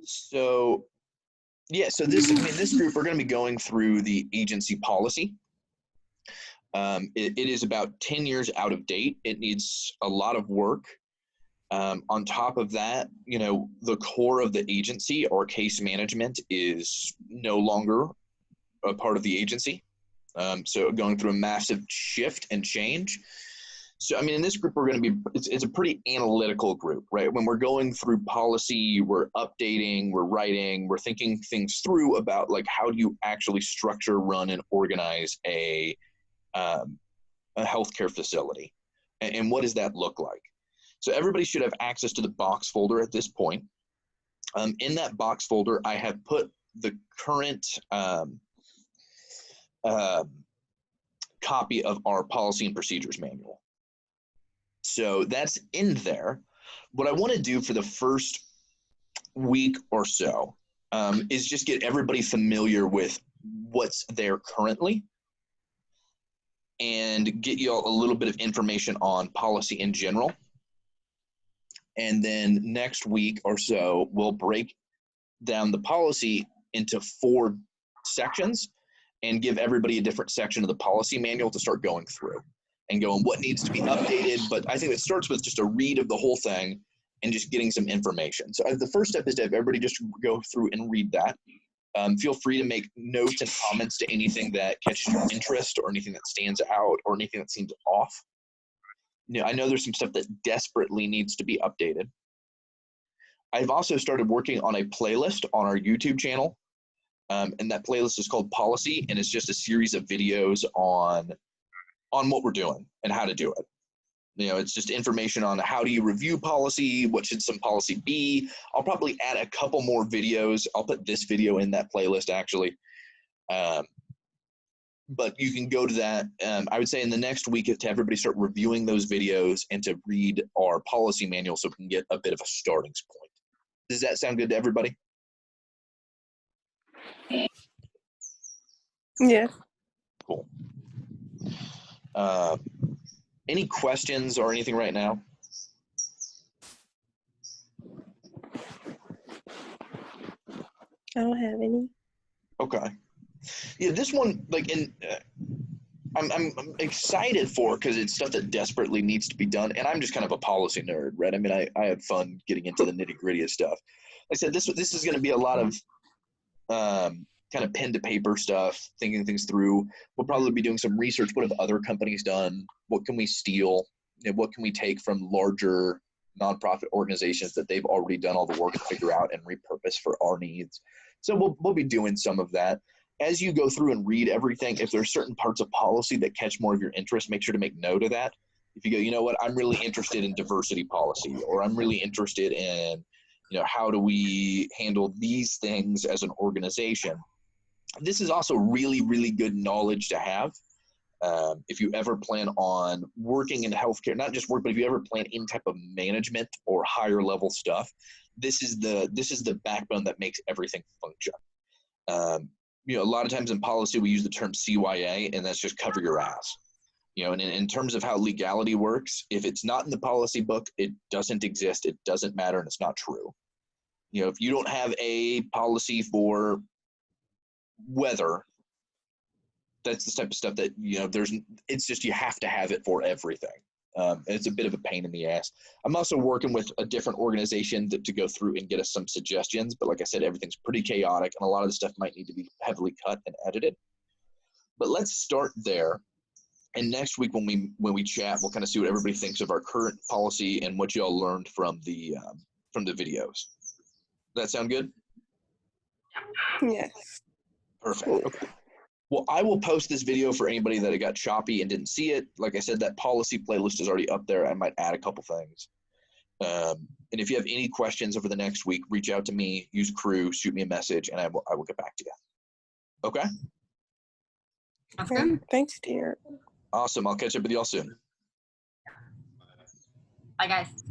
So, yeah, so this group, we're going to be going through the agency policy. It is about 10 years out of date. It needs a lot of work. On top of that, the core of the agency or case management is no longer a part of the agency. So going through a massive shift and change. So, in this group, we're going to be, it's a pretty analytical group, right? When we're going through policy, we're updating, we're writing, we're thinking things through about like, how do you actually structure, run, and organize a healthcare facility? And what does that look like? So everybody should have access to the box folder at this point. In that box folder, I have put the current copy of our policy and procedures manual. So that's in there. What I want to do for the first week or so is just get everybody familiar with what's there currently and get you all a little bit of information on policy in general. And then next week or so, we'll break down the policy into 4 sections and give everybody a different section of the policy manual to start going through and going what needs to be updated. But I think it starts with just a read of the whole thing and just getting some information. So the first step is to have everybody just go through and read that. Feel free to make notes and comments to anything that catches your interest or anything that stands out or anything that seems off. I know there's some stuff that desperately needs to be updated. I've also started working on a playlist on our YouTube channel, and that playlist is called Policy, and it's just a series of videos on what we're doing and how to do it. It's just information on how do you review policy, what should some policy be. I'll probably add a couple more videos. I'll put this video in that playlist actually. But you can go to that. I would say in the next week to everybody start reviewing those videos and to read our policy manual so we can get a bit of a starting point. Does that sound good to everybody? Yeah. Cool. Any questions or anything right now? I don't have any. Okay. Yeah, this one, I'm excited for because it's stuff that desperately needs to be done, and I'm just kind of a policy nerd, right? I had fun getting into the nitty gritty of stuff. Like I said, this is going to be a lot of kind of pen to paper stuff, thinking things through. We'll probably be doing some research. What have other companies done? What can we steal? What can we take from larger nonprofit organizations that they've already done all the work to figure out and repurpose for our needs? So we'll be doing some of that. As you go through and read everything, if there's certain parts of policy that catch more of your interest, make sure to make note of that. If you go, you know what, I'm really interested in diversity policy, or I'm really interested in, how do we handle these things as an organization? This is also really, really good knowledge to have. If you ever plan on working in healthcare, not just work, but if you ever plan any type of management or higher level stuff, this is the backbone that makes everything function. A lot of times in policy, we use the term CYA, and that's just cover your ass. And in terms of how legality works, if it's not in the policy book, it doesn't exist, it doesn't matter, and it's not true. If you don't have a policy for weather, that's the type of stuff that, it's just you have to have it for everything. It's a bit of a pain in the ass. I'm also working with a different organization to go through and get us some suggestions. But like I said, everything's pretty chaotic, and a lot of the stuff might need to be heavily cut and edited. But let's start there. And next week when we chat, we'll kind of see what everybody thinks of our current policy and what y'all learned from the videos. Does that sound good? Yes. Perfect. Okay. Well, I will post this video for anybody that it got choppy and didn't see it. Like I said, that policy playlist is already up there. I might add a couple things. And if you have any questions over the next week, reach out to me, use Crew, shoot me a message, and I will get back to you. Okay? Okay. Thanks, dear. Awesome. I'll catch up with y'all soon. Bye, guys.